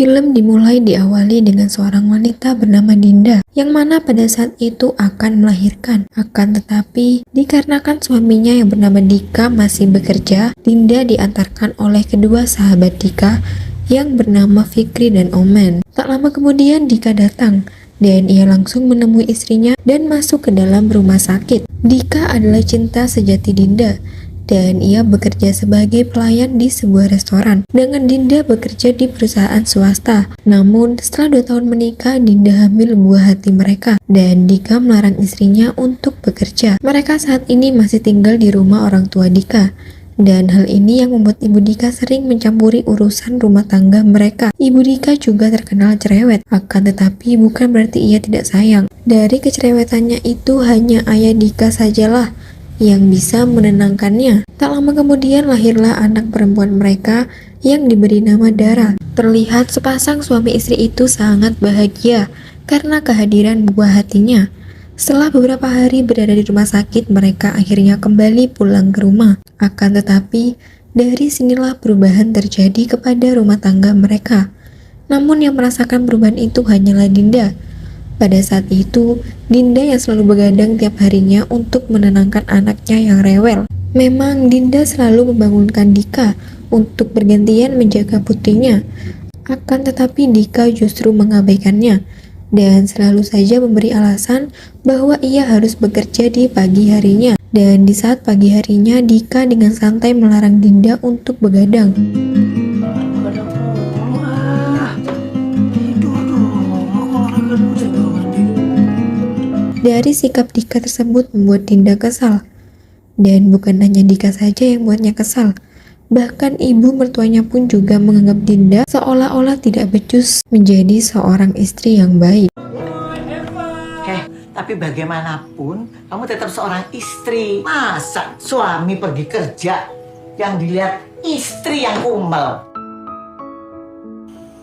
Film diawali dengan seorang wanita bernama Dinda, yang mana pada saat itu akan melahirkan. Akan tetapi, dikarenakan suaminya yang bernama Dika masih bekerja, Dinda diantarkan oleh kedua sahabat Dika yang bernama Fikri dan Oman. Tak lama kemudian Dika datang, dan ia langsung menemui istrinya dan masuk ke dalam rumah sakit. Dika adalah cinta sejati Dinda, dan ia bekerja sebagai pelayan di sebuah restoran. Dengan Dinda bekerja di perusahaan swasta. Namun, setelah 2 tahun menikah, Dinda hamil buah hati mereka, dan Dika melarang istrinya untuk bekerja. Mereka saat ini masih tinggal di rumah orang tua Dika. Dan hal ini yang membuat Ibu Dika sering mencampuri urusan rumah tangga mereka. Ibu Dika juga terkenal cerewet, akan tetapi bukan berarti ia tidak sayang. Dari kecerewetannya itu hanya ayah Dika sajalah yang bisa menenangkannya. Tak lama kemudian lahirlah anak perempuan mereka yang diberi nama Dara. Terlihat sepasang suami istri itu sangat bahagia karena kehadiran buah hatinya. Setelah beberapa hari berada di rumah sakit, mereka akhirnya kembali pulang ke rumah. Akan tetapi, dari sinilah perubahan terjadi kepada rumah tangga mereka. Namun yang merasakan perubahan itu hanyalah Dinda. Pada saat itu, Dinda yang selalu begadang tiap harinya untuk menenangkan anaknya yang rewel. Memang Dinda selalu membangunkan Dika untuk bergantian menjaga putrinya. Akan tetapi Dika justru mengabaikannya dan selalu saja memberi alasan bahwa ia harus bekerja di pagi harinya. Dan di saat pagi harinya, Dika dengan santai melarang Dinda untuk begadang. Dari sikap Dika tersebut membuat Dinda kesal. Dan bukan hanya Dika saja yang membuatnya kesal. Bahkan ibu mertuanya pun juga menganggap Dinda seolah-olah tidak becus menjadi seorang istri yang baik. Tapi bagaimanapun kamu tetap seorang istri. Masa suami pergi kerja yang dilihat istri yang kumel?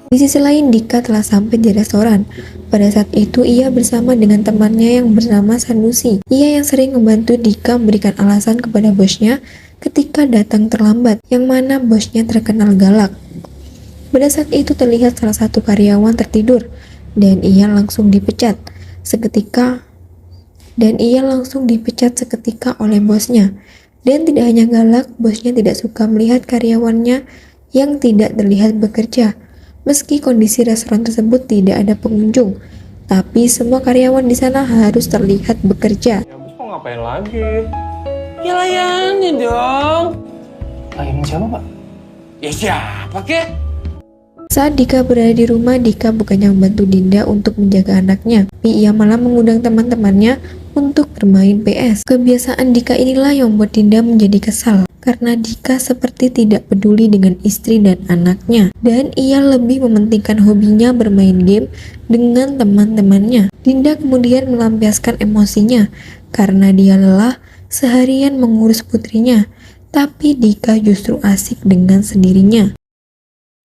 Di sisi lain, Dika telah sampai di restoran. Pada saat itu, ia bersama dengan temannya yang bernama Sanusi. Ia yang sering membantu Dika memberikan alasan kepada bosnya ketika datang terlambat, yang mana bosnya terkenal galak. Pada saat itu terlihat salah satu karyawan tertidur, dan ia langsung dipecat seketika oleh bosnya. Dan tidak hanya galak, bosnya tidak suka melihat karyawannya yang tidak terlihat bekerja. Meski kondisi restoran tersebut tidak ada pengunjung, tapi semua karyawan di sana harus terlihat bekerja. Ya bos mau ngapain lagi? Ya layani dong. Layani siapa pak? Ya siapa kek? Saat Dika berada di rumah, Dika bukannya membantu Dinda untuk menjaga anaknya, tapi ia malah mengundang teman-temannya untuk bermain PS. Kebiasaan Dika inilah yang membuat Dinda menjadi kesal, karena Dika seperti tidak peduli dengan istri dan anaknya, dan ia lebih mementingkan hobinya bermain game dengan teman-temannya. Dinda kemudian melampiaskan emosinya karena dia lelah seharian mengurus putrinya, tapi Dika justru asik dengan sendirinya.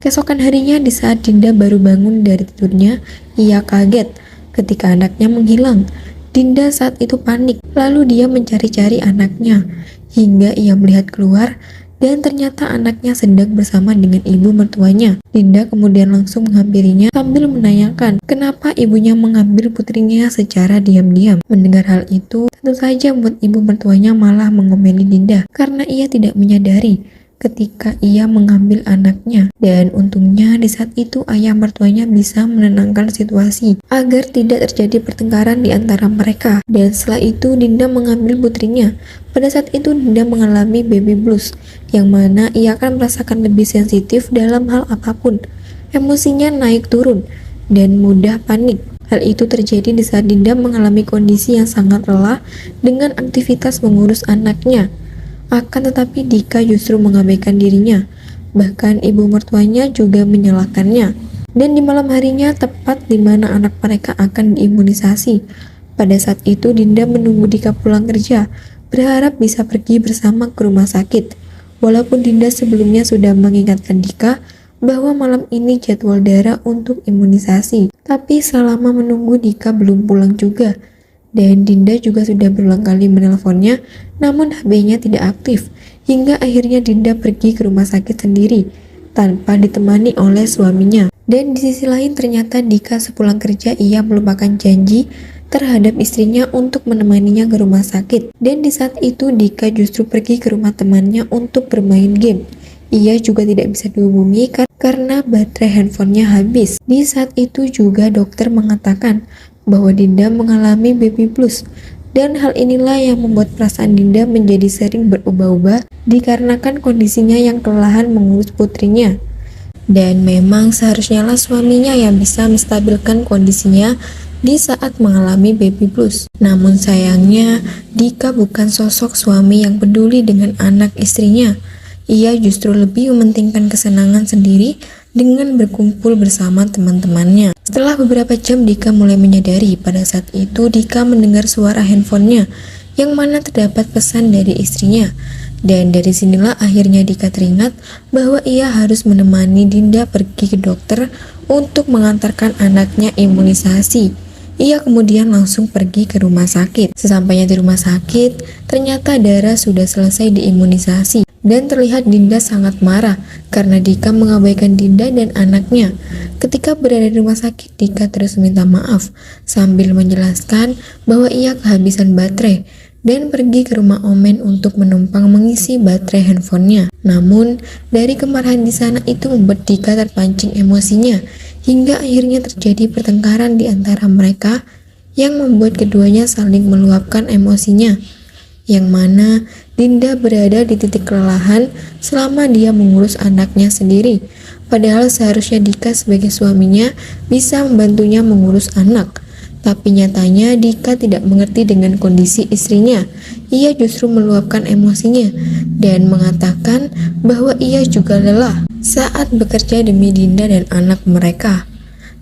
Keesokan harinya, di saat Dinda baru bangun dari tidurnya, ia kaget ketika anaknya menghilang. Dinda saat itu panik, lalu dia mencari-cari anaknya hingga ia melihat keluar dan ternyata anaknya sedang bersama dengan ibu mertuanya. Dinda kemudian langsung menghampirinya sambil menanyakan kenapa ibunya mengambil putrinya secara diam-diam. Mendengar hal itu, tentu saja membuat ibu mertuanya malah mengomeli Dinda karena ia tidak menyadari ketika ia mengambil anaknya. Dan untungnya di saat itu ayah mertuanya bisa menenangkan situasi agar tidak terjadi pertengkaran di antara mereka. Dan setelah itu Dinda mengambil putrinya. Pada saat itu Dinda mengalami baby blues, yang mana ia akan merasakan lebih sensitif dalam hal apapun. Emosinya naik turun dan mudah panik. Hal itu terjadi di saat Dinda mengalami kondisi yang sangat lelah dengan aktivitas mengurus anaknya. Akan tetapi Dika justru mengabaikan dirinya. Bahkan ibu mertuanya juga menyalahkannya. Dan di malam harinya, tepat di mana anak mereka akan diimunisasi. Pada saat itu Dinda menunggu Dika pulang kerja, berharap bisa pergi bersama ke rumah sakit. Walaupun Dinda sebelumnya sudah mengingatkan Dika bahwa malam ini jadwal Dara untuk imunisasi. Tapi selama menunggu Dika belum pulang juga. Dan Dinda juga sudah berulang kali menelponnya, namun HP-nya tidak aktif. Hingga akhirnya Dinda pergi ke rumah sakit sendiri. tanpa ditemani oleh suaminya. Dan di sisi lain ternyata Dika sepulang kerja ia melupakan janji terhadap istrinya untuk menemaninya ke rumah sakit. Dan di saat itu Dika justru pergi ke rumah temannya untuk bermain game. Ia juga tidak bisa dihubungi karena baterai handphonenya habis. Di saat itu juga dokter mengatakan bahwa Dinda mengalami baby blues. Dan hal inilah yang membuat perasaan Dinda menjadi sering berubah-ubah dikarenakan kondisinya yang kelelahan mengurus putrinya. Dan memang seharusnya lah suaminya yang bisa menstabilkan kondisinya di saat mengalami baby blues. Namun sayangnya Dika bukan sosok suami yang peduli dengan anak istrinya. Ia justru lebih mementingkan kesenangan sendiri dengan berkumpul bersama teman-temannya. Setelah beberapa jam Dika mulai menyadari pada saat itu Dika mendengar suara handphonenya yang mana terdapat pesan dari istrinya. Dan dari sinilah akhirnya Dika teringat bahwa ia harus menemani Dinda pergi ke dokter untuk mengantarkan anaknya imunisasi. Ia kemudian langsung pergi ke rumah sakit. Sesampainya di rumah sakit, ternyata Dara sudah selesai diimunisasi. Dan terlihat Dinda sangat marah karena Dika mengabaikan Dinda dan anaknya. Ketika berada di rumah sakit, Dika terus meminta maaf sambil menjelaskan bahwa ia kehabisan baterai dan pergi ke rumah Omen untuk menumpang mengisi baterai handphonenya. Namun, dari kemarahan di sana itu membuat Dika terpancing emosinya hingga akhirnya terjadi pertengkaran di antara mereka yang membuat keduanya saling meluapkan emosinya. Yang mana Dinda berada di titik kelelahan selama dia mengurus anaknya sendiri. Padahal seharusnya Dika sebagai suaminya bisa membantunya mengurus anak. Tapi nyatanya Dika tidak mengerti dengan kondisi istrinya. Ia justru meluapkan emosinya dan mengatakan bahwa ia juga lelah saat bekerja demi Dinda dan anak mereka.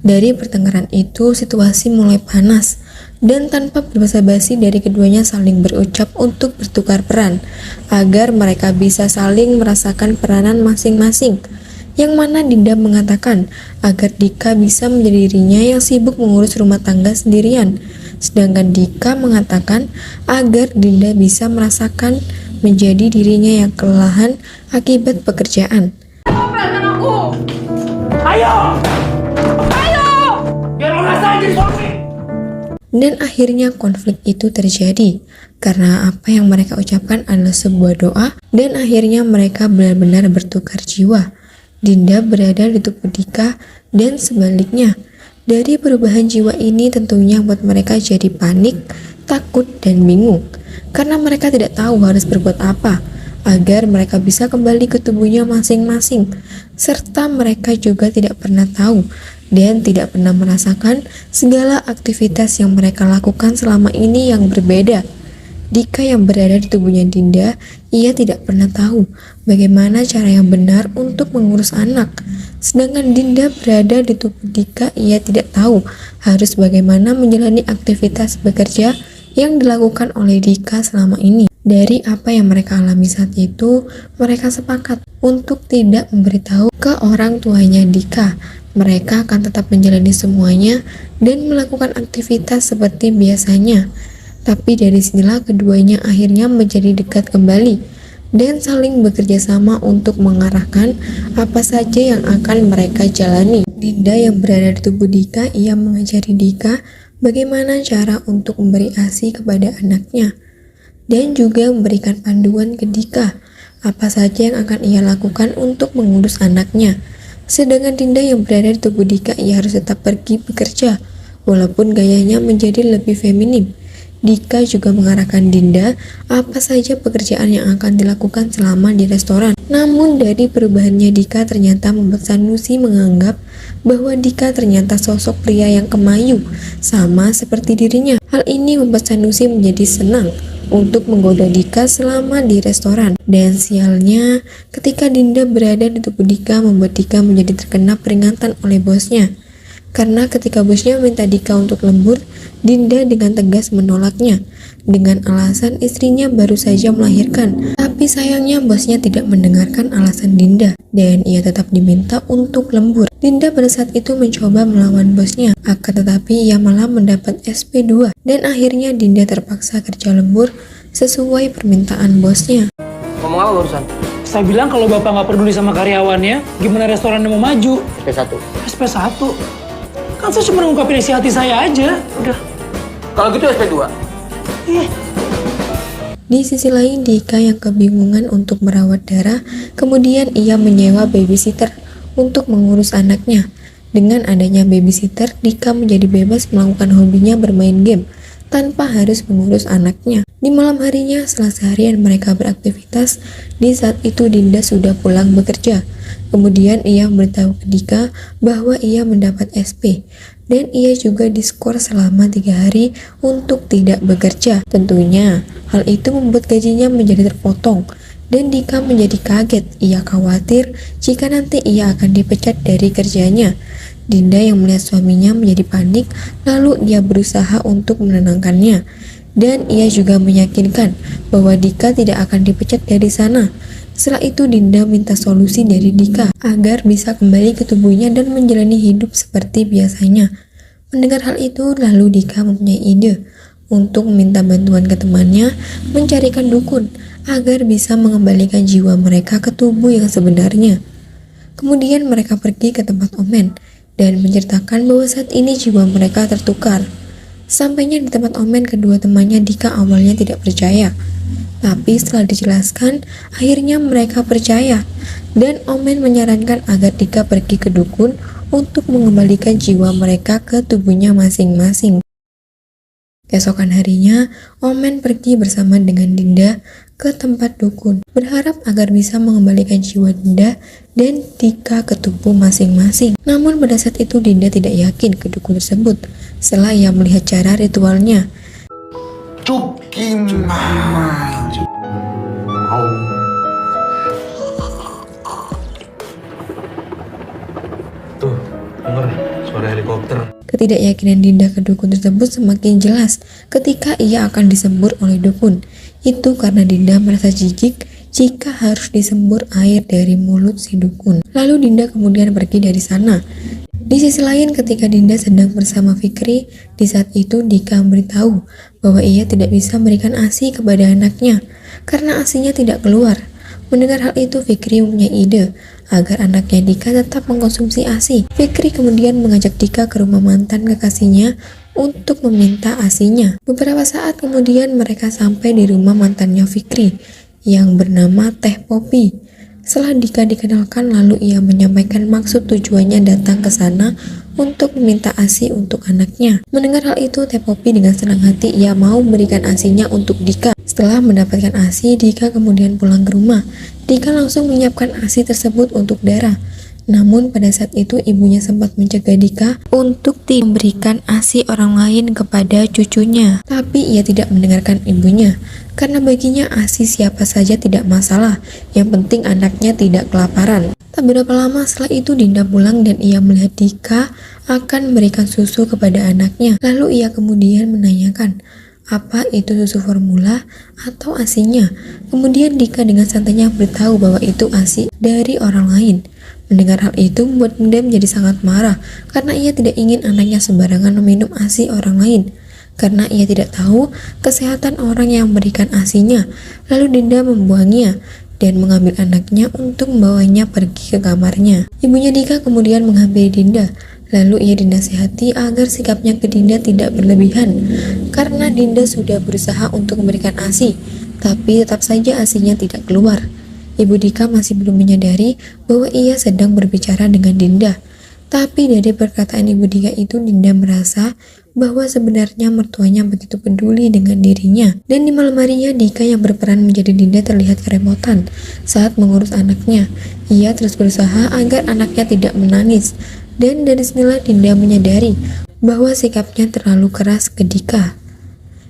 Dari pertengkaran itu situasi mulai panas dan tanpa berbasa-basi dari keduanya saling berucap untuk bertukar peran agar mereka bisa saling merasakan peranan masing-masing. Yang mana Dinda mengatakan agar Dika bisa menjadi dirinya yang sibuk mengurus rumah tangga sendirian, sedangkan Dika mengatakan agar Dinda bisa merasakan menjadi dirinya yang kelelahan akibat pekerjaan. Ayo! Ayo! Biar lo rasain jadi suami! Dan akhirnya konflik itu terjadi karena apa yang mereka ucapkan adalah sebuah doa dan akhirnya mereka benar-benar bertukar jiwa. Dinda berada di tubuh Dika dan sebaliknya. Dari perubahan jiwa ini tentunya membuat mereka jadi panik, takut, dan bingung karena mereka tidak tahu harus berbuat apa agar mereka bisa kembali ke tubuhnya masing-masing, serta mereka juga tidak pernah tahu dan tidak pernah merasakan segala aktivitas yang mereka lakukan selama ini yang berbeda. Dika yang berada di tubuhnya Dinda, ia tidak pernah tahu bagaimana cara yang benar untuk mengurus anak. Sedangkan Dinda berada di tubuh Dika, ia tidak tahu harus bagaimana menjalani aktivitas bekerja yang dilakukan oleh Dika selama ini. Dari apa yang mereka alami saat itu, mereka sepakat untuk tidak memberitahu ke orang tuanya Dika. Mereka akan tetap menjalani semuanya dan melakukan aktivitas seperti biasanya. Tapi dari sinilah keduanya akhirnya menjadi dekat kembali dan saling bekerja sama untuk mengarahkan apa saja yang akan mereka jalani. Dinda yang berada di tubuh Dika, ia mengajari Dika bagaimana cara untuk memberi ASI kepada anaknya dan juga memberikan panduan ke Dika apa saja yang akan ia lakukan untuk mengurus anaknya. Sedangkan Dinda yang berada di tubuh Dika, ia harus tetap pergi bekerja walaupun gayanya menjadi lebih feminim. Dika juga mengarahkan Dinda apa saja pekerjaan yang akan dilakukan selama di restoran. Namun dari perubahannya Dika ternyata membuat Sanusi menganggap bahwa Dika ternyata sosok pria yang kemayu sama seperti dirinya. Hal ini membuat Sanusi menjadi senang untuk menggoda Dika selama di restoran. Dan sialnya ketika Dinda berada di tubuh Dika membuat Dika menjadi terkena peringatan oleh bosnya. Karena ketika bosnya minta Dika untuk lembur, Dinda dengan tegas menolaknya dengan alasan istrinya baru saja melahirkan. Tapi sayangnya bosnya tidak mendengarkan alasan Dinda dan ia tetap diminta untuk lembur. Dinda pada saat itu mencoba melawan bosnya, akan tetapi ia malah mendapat SP2 dan akhirnya Dinda terpaksa kerja lembur sesuai permintaan bosnya. Ngomong apa barusan? Saya bilang kalau bapak nggak peduli sama karyawannya, gimana restorannya mau maju? SP1. SP1. Kan saya cuma ngungkapin isi hati saya aja. Udah. Kalau gitu SP2. Ih. Di sisi lain, Dika yang kebingungan untuk merawat Dara, kemudian ia menyewa babysitter untuk mengurus anaknya. Dengan adanya babysitter, Dika menjadi bebas melakukan hobinya bermain game tanpa harus mengurus anaknya. Di malam harinya, setelah seharian mereka beraktivitas, di saat itu Dinda sudah pulang bekerja. Kemudian ia memberitahu ke Dika bahwa ia mendapat SP dan ia juga diskor selama 3 hari untuk tidak bekerja. Tentunya, hal itu membuat gajinya menjadi terpotong dan Dika menjadi kaget. Ia khawatir jika nanti ia akan dipecat dari kerjanya. Dinda yang melihat suaminya menjadi panik, lalu dia berusaha untuk menenangkannya. Dan ia juga meyakinkan bahwa Dika tidak akan dipecat dari sana. Setelah itu Dinda minta solusi dari Dika agar bisa kembali ke tubuhnya dan menjalani hidup seperti biasanya. Mendengar hal itu, lalu Dika mempunyai ide untuk meminta bantuan ke temannya mencarikan dukun agar bisa mengembalikan jiwa mereka ke tubuh yang sebenarnya. Kemudian mereka pergi ke tempat Omen dan menceritakan bahwa saat ini jiwa mereka tertukar. Sampainya di tempat Omen, kedua temannya Dika awalnya tidak percaya. Tapi setelah dijelaskan, akhirnya mereka percaya. Dan Omen menyarankan agar Dika pergi ke dukun untuk mengembalikan jiwa mereka ke tubuhnya masing-masing. Keesokan harinya, Omen pergi bersama dengan Dinda ke tempat dukun, berharap agar bisa mengembalikan jiwa Dinda dan Dika ke tubuh masing-masing. Namun pada saat itu Dinda tidak yakin ke dukun tersebut setelah ia melihat cara ritualnya. Tuh, denger suara helikopter. Ketidakyakinan Dinda ke dukun tersebut semakin jelas ketika ia akan disembur oleh dukun. Itu karena Dinda merasa jijik jika harus disembur air dari mulut si dukun. Lalu Dinda kemudian pergi dari sana. Di sisi lain, ketika Dinda sedang bersama Fikri, di saat itu Dika memberitahu bahwa ia tidak bisa memberikan ASI kepada anaknya karena ASInya tidak keluar. Mendengar hal itu, Fikri mempunyai ide agar anaknya Dika tetap mengkonsumsi ASI. Fikri kemudian mengajak Dika ke rumah mantan kekasihnya untuk meminta ASInya. Beberapa saat kemudian mereka sampai di rumah mantannya Fikri yang bernama Teh Popi. Setelah Dika dikenalkan, lalu ia menyampaikan maksud tujuannya datang ke sana untuk meminta ASI untuk anaknya. Mendengar hal itu, Teh Popi dengan senang hati ia mau memberikan ASInya untuk Dika. Setelah mendapatkan ASI, Dika kemudian pulang ke rumah. Dika langsung menyiapkan ASI tersebut untuk Dara. Namun pada saat itu ibunya sempat mencegah Dika untuk memberikan ASI orang lain kepada cucunya. Tapi ia tidak mendengarkan ibunya, karena baginya ASI siapa saja tidak masalah, yang penting anaknya tidak kelaparan. Tak berapa lama setelah itu Dinda pulang dan ia melihat Dika akan memberikan susu kepada anaknya. Lalu ia kemudian menanyakan, apa itu susu formula atau ASInya? Kemudian Dika dengan santainya beritahu bahwa itu ASI dari orang lain. Mendengar hal itu membuat Dinda menjadi sangat marah karena ia tidak ingin anaknya sembarangan meminum ASI orang lain. Karena ia tidak tahu kesehatan orang yang memberikan ASInya. Lalu Dinda membuangnya dan mengambil anaknya untuk membawanya pergi ke kamarnya. Ibunya Dika kemudian menghampiri Dinda. Lalu ia dinasihati agar sikapnya ke Dinda tidak berlebihan karena Dinda sudah berusaha untuk memberikan ASI, tapi tetap saja ASInya tidak keluar. Ibu Dika masih belum menyadari bahwa ia sedang berbicara dengan Dinda. Tapi dari perkataan Ibu Dika itu Dinda merasa bahwa sebenarnya mertuanya begitu peduli dengan dirinya. Dan di malam harinya Dika yang berperan menjadi Dinda terlihat kerepotan saat mengurus anaknya. Ia terus berusaha agar anaknya tidak menangis. Dan dari sinilah Dinda menyadari bahwa sikapnya terlalu keras ke Dika.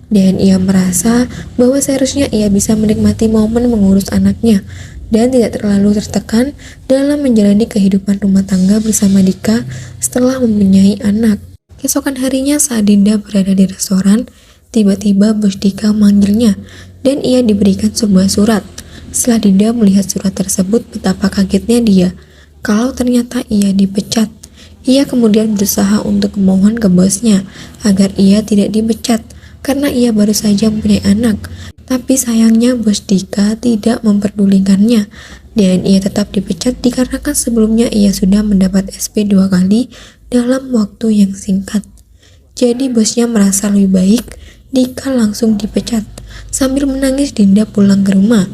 Dan ia merasa bahwa seharusnya ia bisa menikmati momen mengurus anaknya dan tidak terlalu tertekan dalam menjalani kehidupan rumah tangga bersama Dika setelah mempunyai anak. Keesokan harinya saat Dinda berada di restoran, tiba-tiba bos Dika memanggilnya dan ia diberikan sebuah surat. Setelah Dinda melihat surat tersebut, betapa kagetnya dia kalau ternyata ia dipecat. Ia kemudian berusaha untuk memohon ke bosnya agar ia tidak dipecat karena ia baru saja mempunyai anak. Tapi sayangnya bos Dika tidak memperdulikannya dan ia tetap dipecat dikarenakan sebelumnya ia sudah mendapat SP 2 kali dalam waktu yang singkat. Jadi bosnya merasa lebih baik Dika langsung dipecat. Sambil menangis Dinda pulang ke rumah.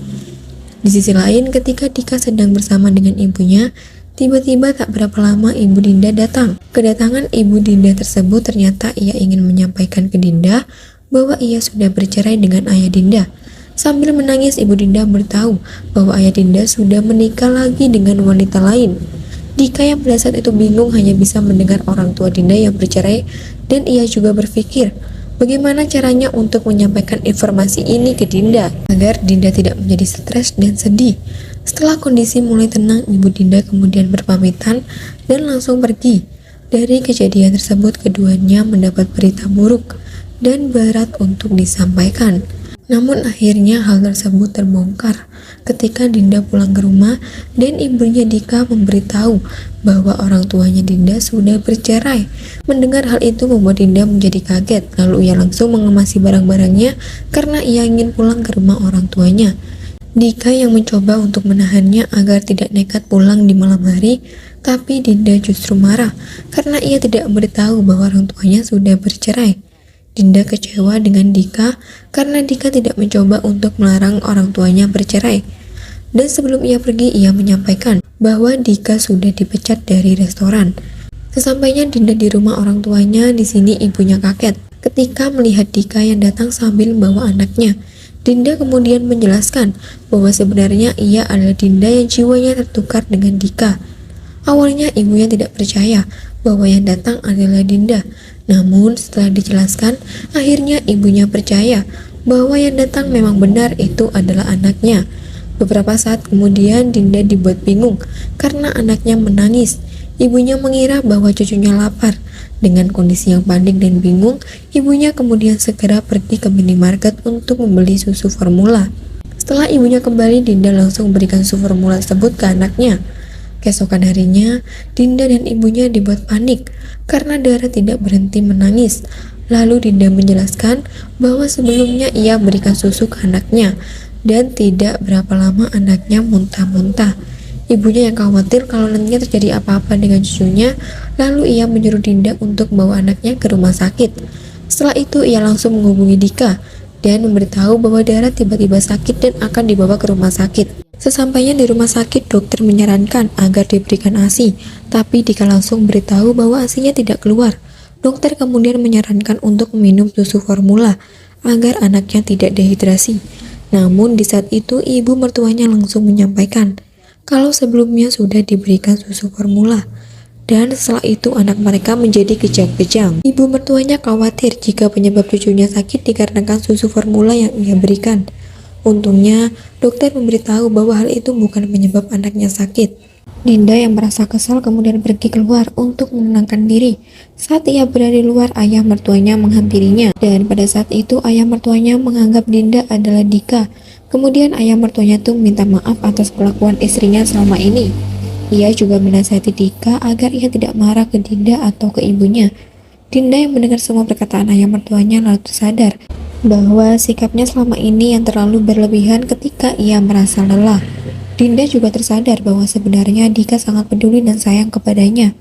Di sisi lain ketika Dika sedang bersama dengan ibunya, tiba-tiba tak berapa lama ibu Dinda datang. Kedatangan ibu Dinda tersebut ternyata ia ingin menyampaikan ke Dinda bahwa ia sudah bercerai dengan ayah Dinda. Sambil menangis ibu Dinda beritahu bahwa ayah Dinda sudah menikah lagi dengan wanita lain. Dika yang pada saat itu bingung hanya bisa mendengar orang tua Dinda yang bercerai dan ia juga berpikir bagaimana caranya untuk menyampaikan informasi ini ke Dinda agar Dinda tidak menjadi stres dan sedih. Setelah kondisi mulai tenang, ibu Dinda kemudian berpamitan dan langsung pergi. Dari kejadian tersebut keduanya mendapat berita buruk dan berat untuk disampaikan. Namun akhirnya hal tersebut terbongkar ketika Dinda pulang ke rumah dan ibunya Dika memberitahu bahwa orang tuanya Dinda sudah bercerai. Mendengar hal itu membuat Dinda menjadi kaget, lalu ia langsung mengemasi barang-barangnya karena ia ingin pulang ke rumah orang tuanya. Dika yang mencoba untuk menahannya agar tidak nekat pulang di malam hari, tapi Dinda justru marah karena ia tidak memberitahu bahwa orang tuanya sudah bercerai. Dinda kecewa dengan Dika karena Dika tidak mencoba untuk melarang orang tuanya bercerai. Dan sebelum ia pergi, ia menyampaikan bahwa Dika sudah dipecat dari restoran. Sesampainya Dinda di rumah orang tuanya, di sini ibunya kaget ketika melihat Dika yang datang sambil membawa anaknya. Dinda kemudian menjelaskan bahwa sebenarnya ia adalah Dinda yang jiwanya tertukar dengan Dika. Awalnya ibunya tidak percaya bahwa yang datang adalah Dinda. Namun setelah dijelaskan, akhirnya ibunya percaya bahwa yang datang memang benar itu adalah anaknya. Beberapa saat kemudian Dinda dibuat bingung karena anaknya menangis. Ibunya mengira bahwa cucunya lapar. Dengan kondisi yang panik dan bingung, ibunya kemudian segera pergi ke minimarket untuk membeli susu formula. Setelah ibunya kembali, Dinda langsung memberikan susu formula tersebut ke anaknya. Keesokan harinya, Dinda dan ibunya dibuat panik karena Dara tidak berhenti menangis. Lalu Dinda menjelaskan bahwa sebelumnya ia berikan susu ke anaknya dan tidak berapa lama anaknya muntah-muntah. Ibunya yang khawatir kalau nantinya terjadi apa-apa dengan cucunya, lalu ia menyuruh Dinda untuk membawa anaknya ke rumah sakit. Setelah itu ia langsung menghubungi Dika dan memberitahu bahwa Dara tiba-tiba sakit dan akan dibawa ke rumah sakit. Sesampainya di rumah sakit, dokter menyarankan agar diberikan ASI, tapi Dika langsung beritahu bahwa ASI-nya tidak keluar. Dokter kemudian menyarankan untuk meminum susu formula agar anaknya tidak dehidrasi. Namun di saat itu ibu mertuanya langsung menyampaikan kalau sebelumnya sudah diberikan susu formula. Dan setelah itu anak mereka menjadi kejang-kejang. Ibu mertuanya khawatir jika penyebab cucunya sakit dikarenakan susu formula yang ia berikan. Untungnya, dokter memberitahu bahwa hal itu bukan penyebab anaknya sakit. Dinda yang merasa kesal kemudian pergi keluar untuk menenangkan diri. Saat ia berada di luar, ayah mertuanya menghampirinya. Dan pada saat itu ayah mertuanya menganggap Dinda adalah Dika. Kemudian ayah mertuanya tuh minta maaf atas perlakuan istrinya selama ini. Ia juga menasihati Dika agar ia tidak marah ke Dinda atau ke ibunya. Dinda yang mendengar semua perkataan ayah mertuanya lalu tersadar bahwa sikapnya selama ini yang terlalu berlebihan ketika ia merasa lelah. Dinda juga tersadar bahwa sebenarnya Dika sangat peduli dan sayang kepadanya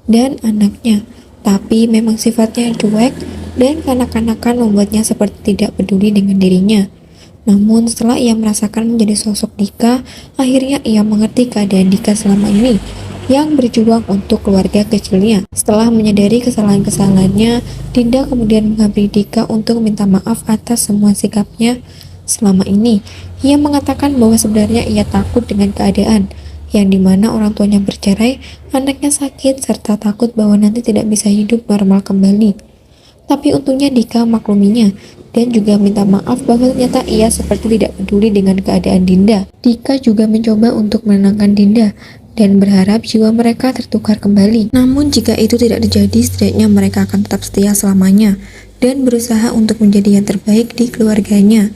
dan anaknya, tapi memang sifatnya cuek dan kanak-kanakan membuatnya seperti tidak peduli dengan dirinya. Namun setelah ia merasakan menjadi sosok Dika, akhirnya ia mengerti keadaan Dika selama ini yang berjuang untuk keluarga kecilnya. Setelah menyadari kesalahan-kesalahannya, Dinda kemudian menghampiri Dika untuk minta maaf atas semua sikapnya selama ini. Ia mengatakan bahwa sebenarnya ia takut dengan keadaan yang dimana orang tuanya bercerai, anaknya sakit, serta takut bahwa nanti tidak bisa hidup normal kembali. Tapi untungnya Dika makluminya dan juga minta maaf bahwa ternyata ia seperti tidak peduli dengan keadaan Dinda. Dika juga mencoba untuk menenangkan Dinda dan berharap jiwa mereka tertukar kembali. Namun jika itu tidak terjadi, setidaknya mereka akan tetap setia selamanya dan berusaha untuk menjadi yang terbaik di keluarganya.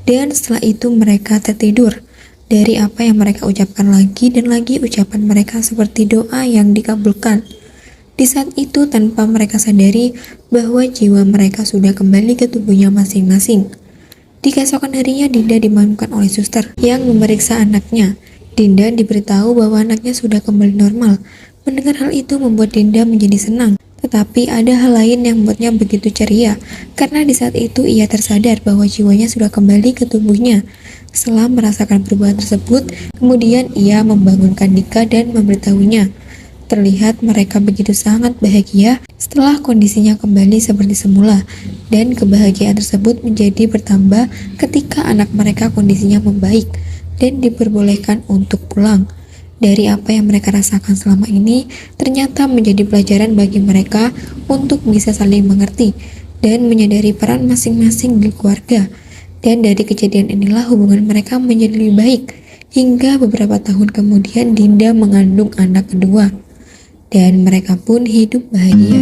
Dan setelah itu mereka tertidur. Dari apa yang mereka ucapkan lagi dan lagi ucapan mereka seperti doa yang dikabulkan. Di saat itu tanpa mereka sadari bahwa jiwa mereka sudah kembali ke tubuhnya masing-masing. Di keesokan harinya, Dinda dimakamkan oleh suster yang memeriksa anaknya. Dinda diberitahu bahwa anaknya sudah kembali normal. Mendengar hal itu membuat Dinda menjadi senang. Tetapi ada hal lain yang membuatnya begitu ceria, karena di saat itu ia tersadar bahwa jiwanya sudah kembali ke tubuhnya. Setelah merasakan perubahan tersebut, kemudian ia membangunkan Dika dan memberitahunya. Terlihat mereka begitu sangat bahagia setelah kondisinya kembali seperti semula, dan kebahagiaan tersebut menjadi bertambah ketika anak mereka kondisinya membaik dan diperbolehkan untuk pulang. Dari apa yang mereka rasakan selama ini, ternyata menjadi pelajaran bagi mereka untuk bisa saling mengerti dan menyadari peran masing-masing di keluarga. Dan dari kejadian inilah hubungan mereka menjadi lebih baik, hingga beberapa tahun kemudian Dinda mengandung anak kedua. Dan mereka pun hidup bahagia.